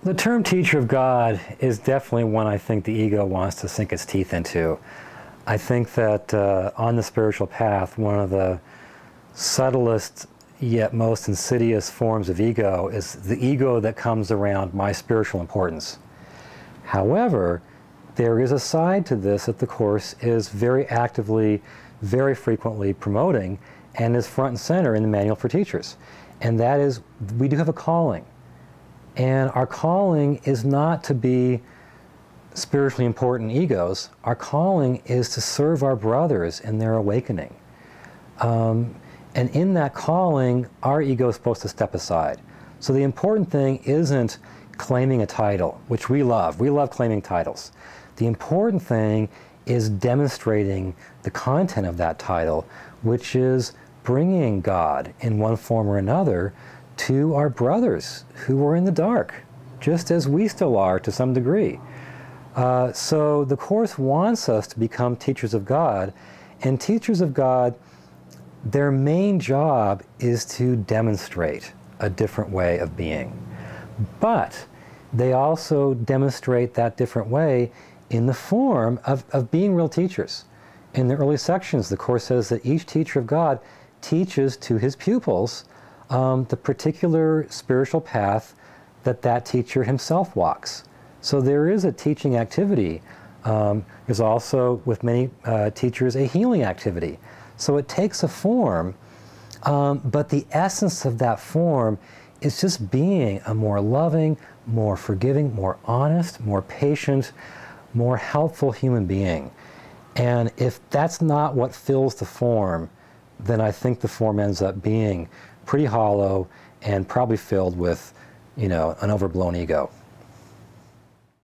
The term teacher of God is definitely one I think the ego wants to sink its teeth into. I think that on the spiritual path, one of the subtlest yet most insidious forms of ego is the ego that comes around my spiritual importance. However, there is a side to this that the Course is very actively, very frequently promoting and is front and center in the Manual for Teachers. And that is, we do have a calling. And our calling is not to be spiritually important egos. Our calling is to serve our brothers in their awakening. And in that calling, our ego is supposed to step aside. So the important thing isn't claiming a title, which we love. We love claiming titles. The important thing is demonstrating the content of that title, which is bringing God in one form or another to our brothers who are in the dark, just as we still are to some degree. So the Course wants us to become teachers of God, and teachers of God, their main job is to demonstrate a different way of being. But they also demonstrate that different way in the form of being real teachers. In the early sections, the Course says that each teacher of God teaches to his pupils the particular spiritual path that that teacher himself walks. So there is a teaching activity. There's also, with many teachers, a healing activity. So it takes a form, but the essence of that form is just being a more loving, more forgiving, more honest, more patient, more helpful human being. And if that's not what fills the form, then I think the form ends up being pretty hollow and probably filled with, you know, an overblown ego.